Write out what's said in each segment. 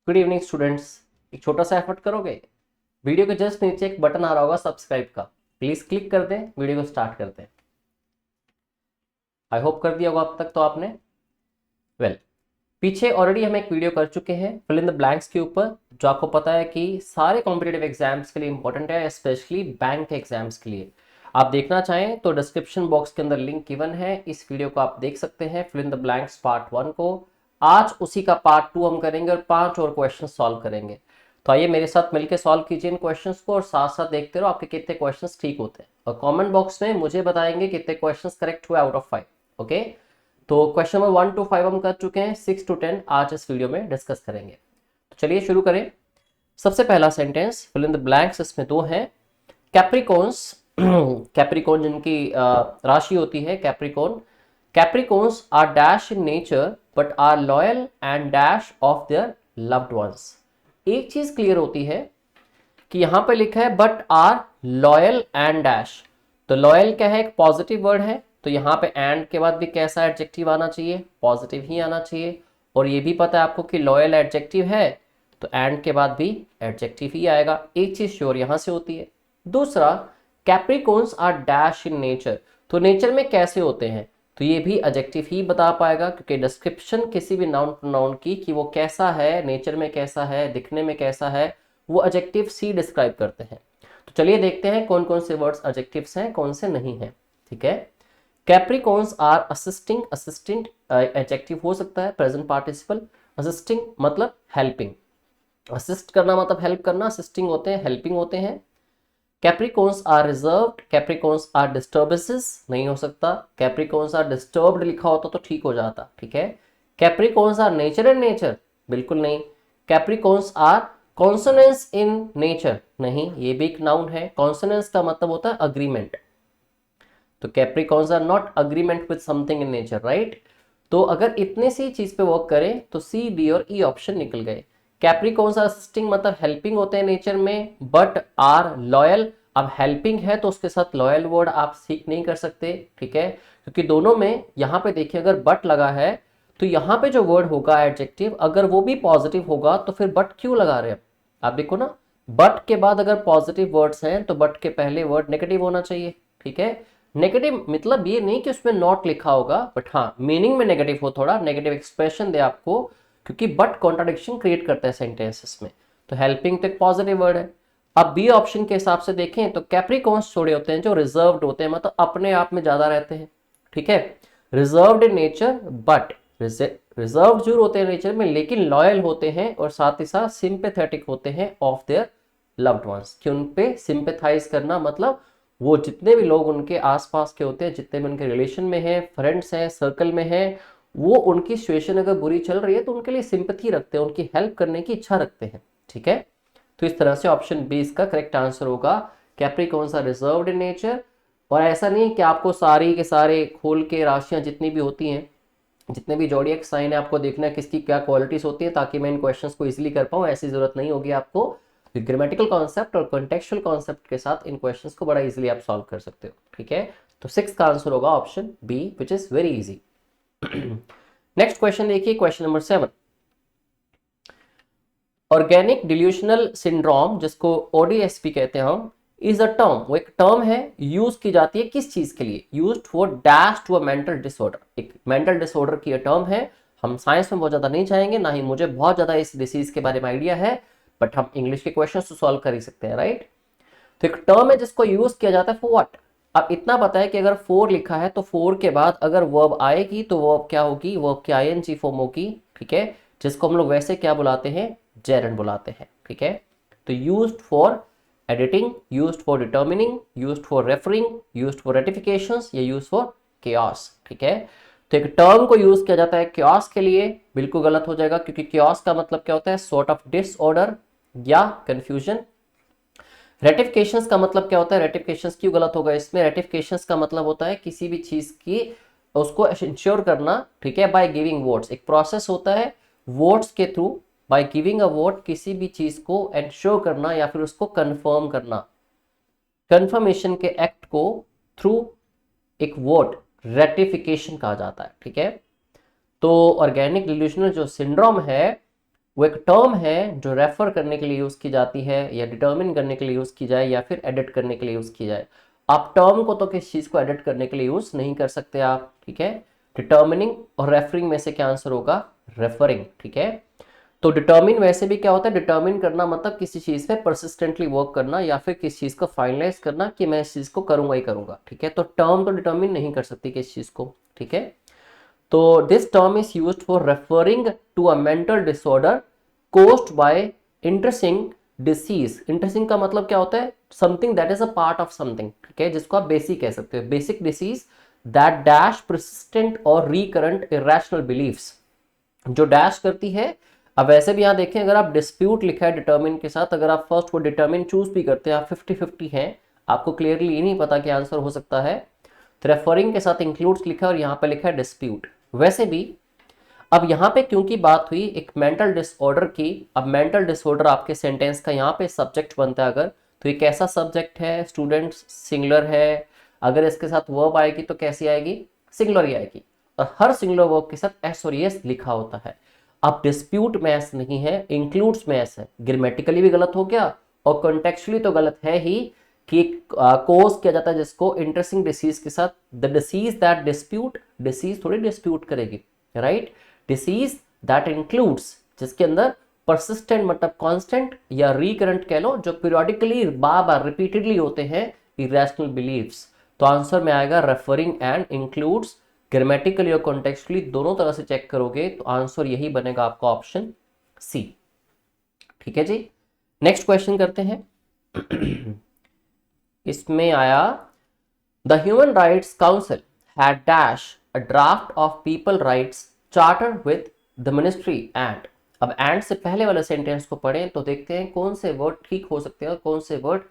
Good evening students. एक छोटा सा एफर्ट करोगे? वीडियो के जस्ट नीचे एक बटन आ रहा होगा सब्सक्राइब का, प्लीज क्लिक कर दें। वीडियो को स्टार्ट करते हैं। आई होप कर दिया होगा अब तक तो आपने। वेल, पीछे ऑलरेडी हम एक वीडियो कर चुके हैं फिल इन द ब्लैंक्स के ऊपर, जो आपको पता है कि सारे कॉम्पिटेटिव एग्जाम्स के लिए इंपॉर्टेंट है, स्पेशली बैंक के एग्जाम्स के लिए। आप देखना चाहें तो डिस्क्रिप्शन बॉक्स के अंदर लिंक गिवन है, इस वीडियो को आप देख सकते हैं, fill in the blanks part 1 को। आज उसी का पार्ट 2 हम करेंगे और 5 और क्वेश्चन सॉल्व करेंगे। तो आइए मेरे साथ मिलकर सॉल्व कीजिए इन क्वेश्चंस को और साथ साथ देखते रहो आपके कितने क्वेश्चंस ठीक होते हैं, और कमेंट बॉक्स में मुझे बताएंगे कितने क्वेश्चंस करेक्ट हुए आउट ऑफ 5। ओके, तो क्वेश्चन नंबर 1 to 5 हम कर चुके हैं, 6 to 10 आज इस वीडियो में डिस्कस करेंगे। तो चलिए शुरू करें। सबसे पहला sentence fill in the blanks, इसमें दो हैं। कैप्रिकॉन्स कैप्रिकॉन जिनकी राशि होती है Capricorn, Capricorns are dash in nature but are loyal and dash of their loved ones. एक चीज क्लियर होती है कि यहां पे लिखा है but are loyal and dash, तो लॉयल क्या है, एक पॉजिटिव वर्ड है, तो यहाँ पे एंड के बाद भी कैसा एडजेक्टिव आना चाहिए, पॉजिटिव ही आना चाहिए। और ये भी पता है आपको कि लॉयल एडजेक्टिव है, तो एंड के बाद भी एडजेक्टिव ही आएगा। एक चीज श्योर यहां से होती है। दूसरा, Capricorns are dash in nature, तो नेचर में कैसे होते हैं, तो ये भी एडजेक्टिव ही बता पाएगा, क्योंकि डिस्क्रिप्शन किसी भी नाउन प्रोनाउन की कि वो कैसा है, नेचर में कैसा है, दिखने में कैसा है, वो एडजेक्टिव सी डिस्क्राइब करते हैं। तो चलिए देखते हैं कौन कौन से वर्ड्स एडजेक्टिव्स हैं, कौन से नहीं हैं। ठीक है, Capricorns are assisting, assistant adjective हो सकता है, प्रेजेंट पार्टिसिपल। असिस्टिंग मतलब हेल्पिंग, असिस्ट करना मतलब हेल्प करना, असिस्टिंग होते हैं, हेल्पिंग होते हैं। Capricorns are reserved, Capricorns are disturbances नहीं हो सकता, कैप्रिकॉन्स आर डिस्टर्ब्ड लिखा होता तो ठीक हो जाता। ठीक है, Capricorns are nature and nature बिल्कुल नहीं। Capricorns are consonance in nature नहीं, ये भी एक नाउन है। कॉन्सोनेंस का मतलब होता है अग्रीमेंट, तो Capricorns are not agreement with something in nature, right. तो अगर इतने सी चीज पे वर्क करें तो सी, डी और ई ऑप्शन निकल गए। कैप्रिकॉन्स आर असिस्टिंग मतलब हेल्पिंग होते हैं नेचर में, बट आर लॉयल, अब हेल्पिंग है तो उसके साथ लॉयल वर्ड आप सीख नहीं कर सकते। ठीक है, क्योंकि दोनों में यहाँ पे देखिए अगर बट लगा है तो यहाँ पे जो वर्ड होगा एडजेक्टिव, अगर वो भी पॉजिटिव होगा तो फिर बट क्यों लगा रहे हैं आप देखो ना, बट के बाद अगर पॉजिटिव वर्ड्स हैं तो बट के पहले वर्ड नेगेटिव होना चाहिए। ठीक है, नेगेटिव मतलब ये नहीं कि उसमें नॉट लिखा होगा, बट हाँ मीनिंग में नेगेटिव हो, थोड़ा नेगेटिव एक्सप्रेशन दे आपको, क्योंकि बट कॉन्ट्राडिक्शन क्रिएट करता है सेंटेंसेस में। तो हेल्पिंग तो एक पॉजिटिव वर्ड है। अब बी ऑप्शन के हिसाब से देखें तो कैप्रिकॉन्स थोड़े होते हैं जो रिजर्व्ड होते हैं, मतलब अपने आप में ज्यादा रहते हैं। ठीक है, reserved in nature but reserve जरूर होते हैं नेचर में, लेकिन लॉयल होते हैं और साथ ही साथ सिंपेथेटिक होते हैं ऑफ देयर लव्ड वंस, कि उन पे सिंपेथाइज करना मतलब वो जितने भी लोग उनके आसपास के होते हैं, जितने भी उनके रिलेशन में हैं, फ्रेंड्स हैं, सर्कल में हैं, वो उनकी सिचुएशन अगर बुरी चल रही है तो उनके लिए सिंपैथी रखते हैं, उनकी हेल्प करने की इच्छा रखते हैं। ठीक है, तो इस तरह से ऑप्शन बी इसका करेक्ट आंसर होगा। Capricorns are reserved in nature, और ऐसा नहीं कि आपको सारी के सारे खोल के राशियां जितनी भी होती हैं, जितने भी जोडिएक साइन है, आपको देखना है किसकी क्या क्वालिटीज होती है, ताकि मैं इन क्वेश्चंस को इजीली कर पाऊँ, ऐसी जरूरत नहीं होगी आपको। ग्रामेटिकल कॉन्सेप्ट और कॉन्टेक्चुअल कॉन्सेप्ट के साथ इन क्वेश्चंस को बड़ा इजीली आप सॉल्व कर सकते हो। ठीक है, तो 6 का आंसर होगा option B, which is very easy. Next question देखिए, question number 7। Organic delusional syndrome, जिसको ओडीएसपी कहते हैं हम, इज अ टर्म, वो एक टर्म है, यूज की जाती है किस चीज के लिए, used for dash to a mental disorder, एक मेंटल डिसऑर्डर की टर्म है। हम साइंस में बहुत ज्यादा नहीं जाएंगे, ना ही मुझे बहुत ज्यादा इस डिसीज के बारे में आइडिया है, बट हम इंग्लिश के क्वेश्चन तो सॉल्व कर ही सकते हैं, राइट। तो एक टर्म है जिसको यूज किया जाता है फॉर व्हाट। अब इतना पता है कि अगर फोर लिखा है तो फोर के बाद अगर वर्ब आएगी तो वर्ब क्या होगी, वर्ब की आईएनजी फॉर्म होगी। ठीक है, जिसको हम लोग वैसे क्या बुलाते हैं, जेरंड बुलाते हैं। ठीक है, तो used for editing, used for determining, used for referring, used for ratifications, या यूज्ड फॉर केओस। ठीक है, तो एक टर्म को यूज किया जाता है केओस के लिए, बिल्कुल गलत हो जाएगा, क्योंकि केओस का मतलब क्या होता है, सॉर्ट ऑफ डिसऑर्डर या कंफ्यूजन। रेटिफिकेशंस का मतलब क्या होता है, रेटिफिकेशंस क्यों गलत होगा इसमें, रेटिफिकेशंस का मतलब होता है किसी भी चीज की उसको इंश्योर करना। ठीक है, बाय गिविंग वोट्स, एक प्रोसेस होता है वोट्स के through, by giving a vote किसी भी चीज को इंश्योर करना या फिर उसको कंफर्म करना, कंफर्मेशन के एक्ट को थ्रू एक वोट रेटिफिकेशन कहा जाता है। ठीक है, तो ऑर्गेनिक डिल्यूशनल जो सिंड्रोम है वो एक टर्म है जो रेफर करने के लिए यूज की जाती है या डिटर्मिन करने के लिए यूज की जाए या फिर एडिट करने के लिए यूज की जाए। आप टर्म को तो किस चीज को एडिट करने के लिए यूज नहीं कर सकते आप, ठीक है। डिटर्मिनिंग और रेफरिंग में से क्या आंसर होगा, रेफरिंग, ठीक है। तो डिटर्मिन वैसे भी क्या होता है, डिटर्मिन करना मतलब किसी चीज पे परसिस्टेंटली वर्क करना या फिर किसी चीज को फाइनलाइज करना कि मैं इस चीज को करूंगा ही करूंगा, ठीक है। तो टर्म तो डिटर्मिन नहीं कर सकती किस चीज को, ठीक है। तो this term is used for referring to a mental disorder caused by interesting disease. Interesting का मतलब क्या होता है, something that is a part of something, ठीक है, जिसको आप बेसिक कह सकते हो। Basic disease that dash persistent और रिकरेंट इरेशनल बिलीफ्स, जो डैश करती है। अब वैसे भी यहां देखें, अगर आप डिस्प्यूट लिखा है डिटर्मिन के साथ, अगर आप फर्स्ट वो डिटर्मिन चूज भी करते हैं, आप 50-50 हैं, आपको क्लियरली ये नहीं पता कि आंसर हो सकता है, तो रेफरिंग के साथ इंक्लूड्स लिखा है और यहाँ पे लिखा है डिस्प्यूट। वैसे भी अब यहाँ पे क्योंकि बात हुई एक मेंटल डिसऑर्डर की, अब मेंटल डिसऑर्डर आपके सेंटेंस का यहाँ पे सब्जेक्ट बनता है अगर, तो ये कैसा सब्जेक्ट है स्टूडेंट्स, सिंगुलर है। अगर इसके साथ वर्ब आएगी तो कैसी आएगी, सिंगुलर ही आएगी, और हर सिंगुलर वर्ब के साथ एस और एस लिखा होता है। अब डिस्प्यूट में एस नहीं है, इंक्लूड्स में एस है। ग्रामेटिकली भी गलत हो गया और कॉन्टेक्चुअली तो गलत है ही कि कोज किया जाता है जिसको इंटरेस्टिंग डिसीज के साथ, the disease that dispute, disease थोड़ी डिस्प्यूट करेगी, राइट। डिसीज दैट इंक्लूड्स, जिसके अंदर परसिस्टेंट मतलब कांस्टेंट या रिकरेंट कह लो, जो पीरियोडिकली बार बार रिपीटेडली होते हैं, इरेशनल बिलीव्स। तो आंसर में आएगा रेफरिंग एंड इंक्लूड्स। ग्रामेटिकली और कॉन्टेक्चुअली दोनों तरह से चेक करोगे तो आंसर यही बनेगा आपका ऑप्शन सी, ठीक है जी। नेक्स्ट क्वेश्चन करते हैं। इसमें आया the human rights council had dash a draft of people rights charter with the ministry and. अब एंड से पहले वाले सेंटेंस को पढ़ें तो देखते हैं कौन से वर्ड ठीक हो सकते हैं और कौन से वर्ड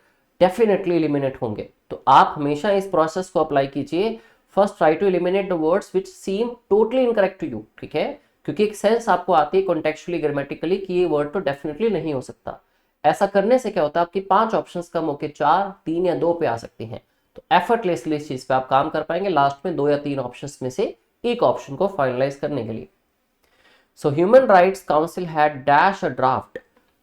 डेफिनेटली एलिमिनेट होंगे। तो आप हमेशा इस प्रोसेस को अप्लाई कीजिए। First try to eliminate the words which seem totally incorrect to you, ठीक है, क्योंकि एक सेंस आपको आती है कॉन्टेक्चुअली ग्रामेटिकली कि ये वर्ड तो डेफिनेटली नहीं हो सकता। ऐसा करने से क्या होता है, आपकी 5 ऑप्शंस कम होकर 4, 3 या 2 पे आ सकती हैं। तो एफर्टलेसली इस चीज पे आप काम कर पाएंगे लास्ट में 2 या 3 ऑप्शंस में से एक ऑप्शन को फाइनलाइज करने के लिए। So human rights council had dash a draft.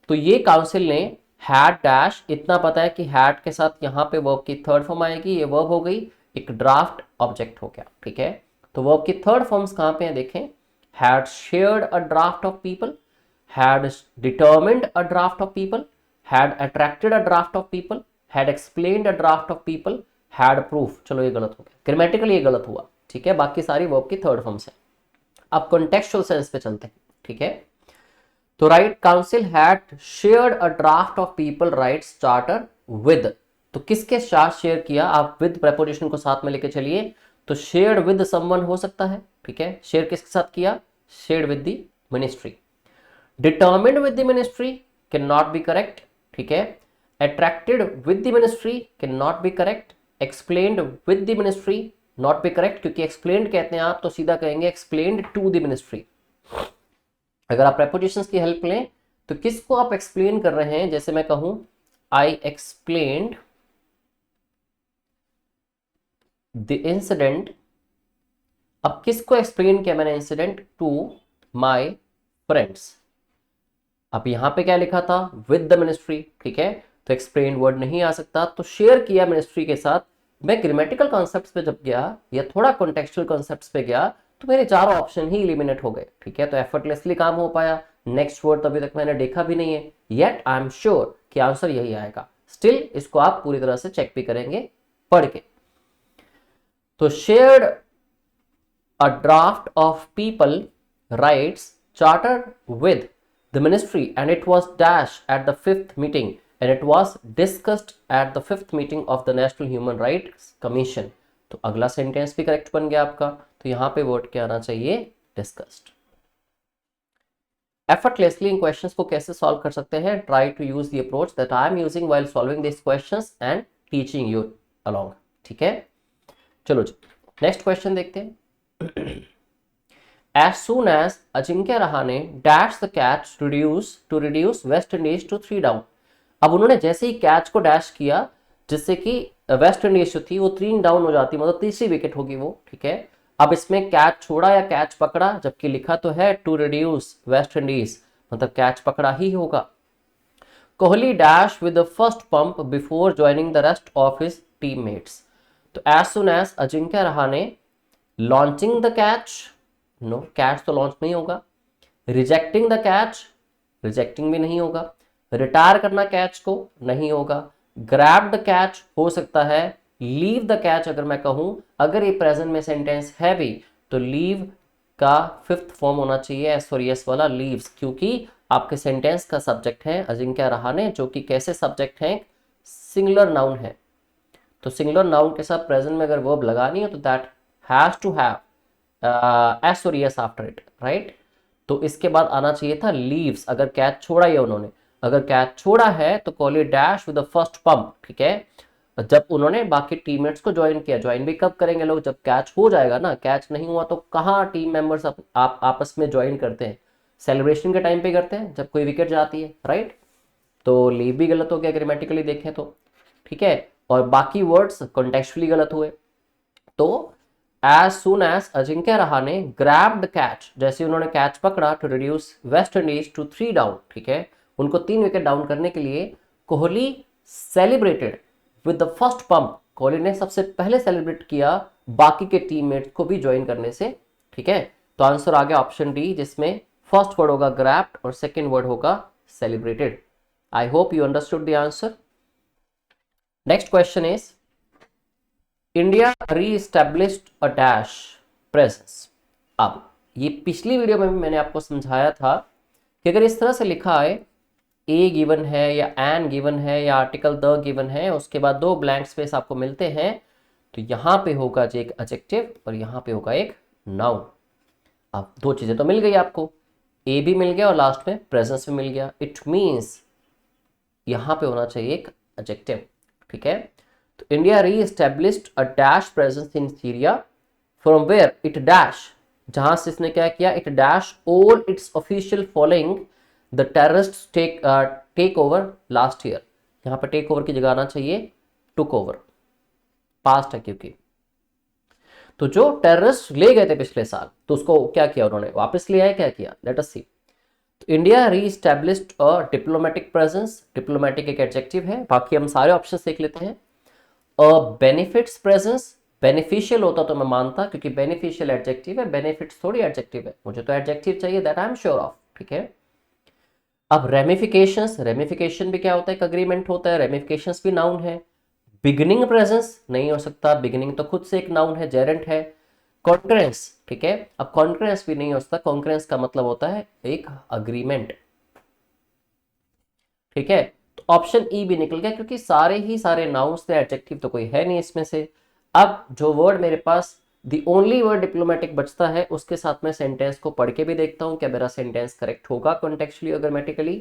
तो ये काउंसिल ने हैड डैश, इतना पता है कि हैड के साथ यहाँ पे वर्ब की थर्ड फॉर्म आएगी, ये वर्ब हो गई, एक ड्राफ्ट ऑब्जेक्ट हो गया, ठीक है। तो वर्ब की थर्ड फॉर्म्स कहाँ पे हैं देखें, had shared a draft of people, had determined a draft of people, had attracted a draft of people, had explained a draft of people, had proof। चलो ये गलत हो गया, ग्रामेटिकली ये गलत हुआ, ठीक है। बाकी सारी वर्ब की थर्ड फॉर्म्स है। अब कॉन्टेक्चुअल सेंस पे चलते हैं, ठीक है। तो right, council had shared a draft of people rights charter with. तो किसके साथ शेयर किया, आप विद प्रेपोजिशन को साथ में लेके चलिए। तो शेयर्ड विद समवन हो सकता है, ठीक है। शेयर किसके साथ किया, shared with the ministry. Determined with the ministry cannot be correct, ठीक है। Attracted with the ministry cannot be correct. Explained with the ministry not be correct, क्योंकि explained कहते हैं आप तो सीधा कहेंगे explained to the ministry। अगर आप prepositions की हेल्प लें तो किसको आप explain कर रहे हैं, जैसे मैं कहूं I explained the incident। अब किसको explain किया मैंने incident, to my friends। अब यहां पे क्या लिखा था, विद द मिनिस्ट्री, ठीक है, तो एक्सप्लेन वर्ड नहीं आ सकता। तो शेयर किया मिनिस्ट्री के साथ। मैं ग्रामेटिकल कॉन्सेप्ट्स पे जब गया या थोड़ा कॉन्टेक्चुअल कॉन्सेप्ट्स पे गया तो मेरे 4 ऑप्शन ही एलिमिनेट हो गए, ठीक है। तो एफर्टलेसली काम हो पाया। नेक्स्ट वर्ड तो अभी तक मैंने देखा भी नहीं है, येट आई एम श्योर कि आंसर यही आएगा। स्टिल इसको आप पूरी तरह से चेक भी करेंगे पढ़ के। तो shared a draft of people rights charter with the ministry and it was dash at the 5th meeting and it was discussed at the 5th meeting of the National Human Rights Commission। तो अगला sentence भी correct बन गया आपका। तो यहां पे word क्या आना चाहिए, डिस्कस्ड। एफर्टलेसली इन क्वेश्चंस को कैसे सॉल्व कर सकते हैं, try to use the approach that I am using while solving this questions and teaching you along, ठीक है। चलो जी नेक्स्ट क्वेश्चन देखते हैं। As soon as Ajinkya Rahane dash the catch to reduce West Indies to 3 down. अब उन्होंने जैसे ही catch को dash किया जिससे कि वेस्ट इंडीज जो थी वो 3 डाउन हो जाती, मतलब तीसरी विकेट होगी वो, ठीक है। अब इसमें कैच छोड़ा या कैच पकड़ा, जबकि लिखा तो है टू रिड्यूस वेस्ट इंडीज, मतलब कैच पकड़ा ही होगा। Kohli dash with the first pump before joining the rest of his teammates. तो as soon as Ajinkya Rahane launching the catch, no catch तो लॉन्च नहीं होगा। रिजेक्टिंग द कैच, रिजेक्टिंग भी नहीं होगा। रिटायर करना कैच को नहीं होगा। ग्रैब द कैच हो सकता है। लीव द कैच अगर मैं कहूं, अगर ये प्रेजेंट में सेंटेंस है भी तो लीव का फिफ्थ फॉर्म होना चाहिए एज फॉर यस वाला लीव्स, क्योंकि आपके सेंटेंस का सब्जेक्ट है अजिंक्य रहाणे, जो कि कैसे सब्जेक्ट है, सिंगुलर नाउन है। तो सिंगुलर नाउन के साथ प्रेजेंट में अगर वर्ब लगानी हो तो that has to have S और यस आफ्टर इट, राइट। तो इसके बाद आना चाहिए था लीव्स, अगर कैच छोड़ा ही है उन्होंने। अगर कैच छोड़ा है तो Kohli dash with the first pump, ठीक है, जब उन्होंने बाकी टीममेट्स को ज्वाइन किया। ज्वाइन भी कब करेंगे लोग, जब कैच हो जाएगा ना। कैच नहीं हुआ तो कहाँ टीम मेंबर्स आप आपस में ज्वाइन करते हैं, सेलिब्रेशन के टाइम पे करते हैं जब कोई विकेट जाती है, राइट। तो लीव भी गलत हो गया ग्रामेटिकली देखें तो, ठीक है। और बाकी वर्ड्स कॉन्टेक्चुअली गलत हुए। तो as soon as Ajinkya Rahane grabbed catch, जैसे उन्होंने कैच पकड़ा to reduce West Indies to 3 down, ठीक है, उनको 3 विकेट डाउन करने के लिए, Kohli celebrated with the first pump, Kohli ने सबसे पहले सेलिब्रेट किया बाकी के टीममेट्स को भी ज्वाइन करने से, ठीक है। तो आंसर आ गया ऑप्शन डी, जिसमें फर्स्ट वर्ड होगा ग्रैब्ड और सेकेंड वर्ड होगा celebrated. I hope you understood the answer. Next question is India reestablished a dash presence. अब ये पिछली वीडियो में भी मैंने आपको समझाया था कि अगर इस तरह से लिखा है, ए गिवन है या एन गिवन है या आर्टिकल द गिवन है, उसके बाद 2 ब्लैंक स्पेस आपको मिलते हैं, तो यहां पे होगा जो एक एडजेक्टिव और यहां पे होगा एक नाउन। अब 2 चीजें तो मिल गई आपको, ए भी मिल गया और लास्ट में प्रेजेंस भी मिल गया। इट मीन्स यहां पे होना चाहिए एक एडजेक्टिव, ठीक है। तो India reestablished a dash presence in Syria from where it dash, जहां से इसने क्या किया, it dash all its official following the terrorist take over last year. यहां पर टेक ओवर की जगह आना चाहिए टुक ओवर, पास्ट है क्योंकि। तो जो टेररिस्ट ले गए थे पिछले साल, तो उसको क्या किया उन्होंने, वापस ले आए, क्या किया, let us see. India reestablished a diplomatic presence, diplomatic एक एडजेक्टिव है, बाकी हम सारे ऑप्शन देख लेते हैं। अ बेनिफिट्स प्रेजेंस, बेनिफिशियल होता तो मैं मानता, क्योंकि बेनिफिशियल एडजेक्टिव है, बेनिफिट्स थोड़ी एडजेक्टिव है, मुझे तो एडजेक्टिव चाहिए, that I am sure of, ठीक है। अब रेमिफिकेशंस, रेमिफिकेशन भी क्या होता है, एक अग्रीमेंट होता है, रेमिफिकेशंस भी नाउन है। बिगिनिंग प्रेजेंस नहीं हो सकता, बिगिनिंग तो खुद से एक नाउन है, जेरेंट है। कॉन्करेंस, ठीक है, अब कॉन्करेंस भी नहीं हो सकता, कॉन्करेंस का मतलब होता है एक अग्रीमेंट, ठीक है। तो ऑप्शन ई भी निकल गया, क्योंकि सारे ही सारे नाउन्स थे, एडजेक्टिव तो कोई है नहीं इसमें से। अब जो वर्ड मेरे पास द ओनली वर्ड डिप्लोमेटिक बचता है, उसके साथ में सेंटेंस को पढ़ के भी देखता हूं क्या मेरा सेंटेंस करेक्ट होगा कॉन्टेक्चुअली और ग्रामेटिकली।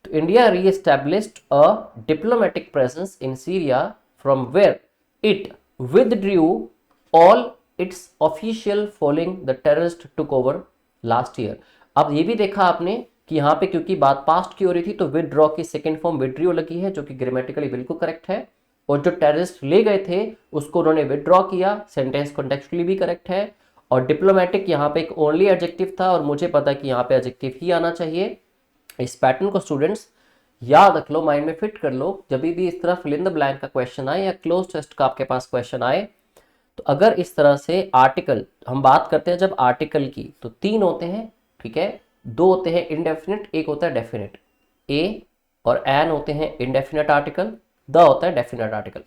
तो India reestablished a diplomatic presence in Syria from where it withdrew all its official following the terrorist took over last year. अब ये भी देखा आपने कि यहाँ पे क्योंकि बात पास्ट की हो रही थी, तो विदड्रॉ की सेकेंड फॉर्म विड्रियो लगी है, जो कि ग्रामेटिकली बिल्कुल करेक्ट है। और जो टेररिस्ट ले गए थे उसको उन्होंने विदड्रॉ किया, सेंटेंस कॉन्टेक्चुअली भी करेक्ट है। और डिप्लोमेटिक यहाँ पे एक ओनली एडजेक्टिव था, और मुझे पता है कि यहाँ पे एडजेक्टिव ही आना चाहिए। इस पैटर्न को स्टूडेंट्स याद रख लो, माइंड में फिट कर लो, जब भी इस तरह फिल इन द ब्लैंक का क्वेश्चन आए या क्लोज टेस्ट का आपके पास क्वेश्चन आए, तो अगर इस तरह से आर्टिकल हम बात करते हैं जब आर्टिकल की, तो 3 होते हैं, ठीक है। 2 होते हैं इनडेफिनिट, एक होता है डेफिनेट। ए और एन होते हैं इनडेफिनेट आर्टिकल, द होता है डेफिनेट आर्टिकल,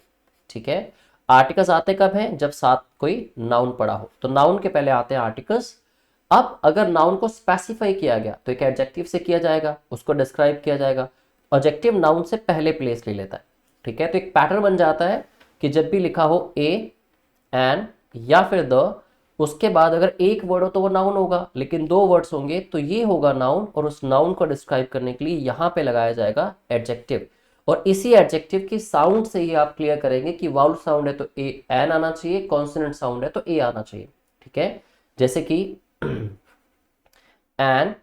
ठीक है। आर्टिकल्स आते कब हैं, जब साथ कोई नाउन पड़ा हो, तो नाउन के पहले आते हैं आर्टिकल्स। अब अगर नाउन को स्पेसिफाई किया गया तो एक एडजेक्टिव से किया जाएगा, उसको डिस्क्राइब किया जाएगा। एडजेक्टिव नाउन से पहले प्लेस ले लेता है, ठीक है। तो एक पैटर्न बन जाता है कि जब भी लिखा हो ए, एन या फिर द, उसके बाद अगर एक वर्ड हो तो वो नाउन होगा, लेकिन 2 वर्ड्स होंगे तो ये होगा नाउन, और उस नाउन को डिस्क्राइब करने के लिए यहां पे लगाया जाएगा एडजेक्टिव। और इसी एडजेक्टिव की साउंड से ही आप क्लियर करेंगे कि वाउल साउंड है तो ए एन आना चाहिए, कॉन्सोनेंट साउंड है तो ए आना चाहिए, ठीक है। जैसे कि एन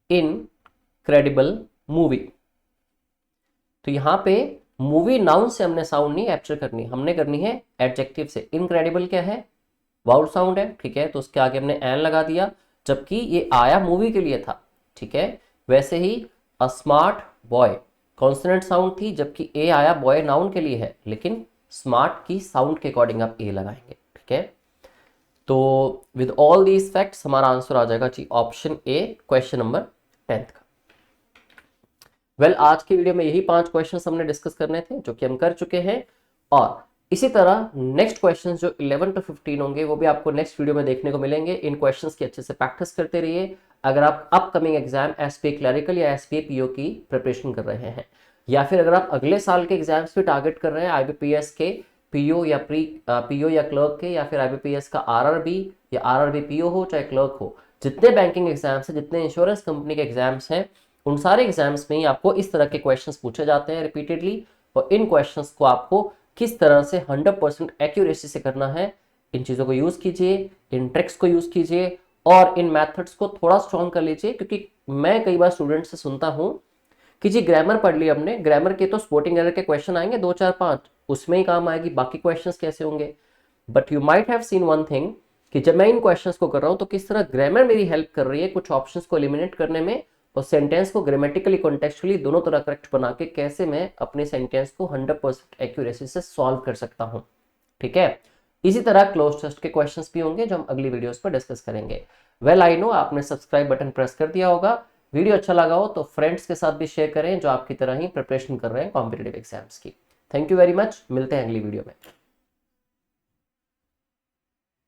इनक्रेडिबल मूवी, तो यहां पे मूवी नाउन से हमने साउंड नहीं कैप्चर करनी, हमने करनी है एडजेक्टिव से। इनक्रेडिबल क्या है, वाउल साउंड है, ठीक है, तो उसके आगे हमने एन लगा दिया, जबकि ये आया मूवी के लिए था, ठीक है। वैसे ही a smart boy consonant sound थी, जबकि ए आया बॉय नाउन के लिए है, लेकिन स्मार्ट की साउंड के अकॉर्डिंग आप ए लगाएंगे। ठीक है, तो विद ऑल दीज फैक्ट्स हमारा आंसर आ जाएगा जी ऑप्शन ए, क्वेश्चन नंबर 10 का। वेल आज की वीडियो में यही 5 क्वेश्चंस हमने डिस्कस करने थे, जो कि हम कर चुके हैं। और इसी तरह नेक्स्ट क्वेश्चंस जो 11 to 15 होंगे वो भी आपको नेक्स्ट वीडियो में देखने को मिलेंगे। इन क्वेश्चंस की अच्छे से प्रैक्टिस करते रहिए। अगर आप अपकमिंग एग्जाम एसपीए क्लरिकल या एसपीए पीओ की प्रिपरेशन कर रहे हैं, या फिर अगर आप अगले साल के एग्जाम्स भी टारगेट कर रहे हैं आईबीपीएस के पीओ या पीओ या क्लर्क के, या फिर आईबीपीएस का आरआरबी या आरआरबी पीओ हो चाहे क्लर्क हो, जितने बैंकिंग एग्जाम्स हैं, जितने इंश्योरेंस कंपनी के एग्जाम्स हैं, उन सारे एग्जाम्स में ही आपको इस तरह के क्वेश्चंस पूछे जाते हैं रिपीटेडली। और इन क्वेश्चंस को आपको किस तरह से 100% एक्यूरेसी से करना है, इन चीज़ों को यूज़ कीजिए, इन ट्रिक्स को यूज़ कीजिए और इन मेथड्स को थोड़ा स्ट्रॉन्ग कर लीजिए। क्योंकि मैं कई बार स्टूडेंट से सुनता हूँ कि जी ग्रामर पढ़ लिया हमने, ग्रामर के तो स्पोर्टिंग एरर के क्वेश्चन आएंगे 2 4 5, उसमें ही काम आएगी, बाकी क्वेश्चंस कैसे होंगे। But you might have seen one thing कि जब मैं इन क्वेश्चंस को कर रहा हूँ तो किस तरह ग्रामर मेरी हेल्प कर रही है कुछ ऑप्शंस को एलिमिनेट करने में, और सेंटेंस को ग्रामेटिकली कॉन्टेक्चुअली दोनों तरह करेक्ट बना के कैसे मैं अपने सेंटेंस को 100% एक्यूरेसी से सॉल्व कर सकता हूँ। ठीक है, इसी तरह क्लोज टेस्ट के क्वेश्चंस भी होंगे जो हम अगली वीडियोस पर डिस्कस करेंगे। वेल आई नो आपने सब्सक्राइब बटन प्रेस कर दिया होगा। वीडियो अच्छा लगा हो तो फ्रेंड्स के साथ भी शेयर करें जो आपकी तरह ही प्रिपरेशन कर रहे हैं कॉम्पिटिटिव एग्जाम्स की। थैंक यू वेरी मच, मिलते हैं अगली वीडियो में।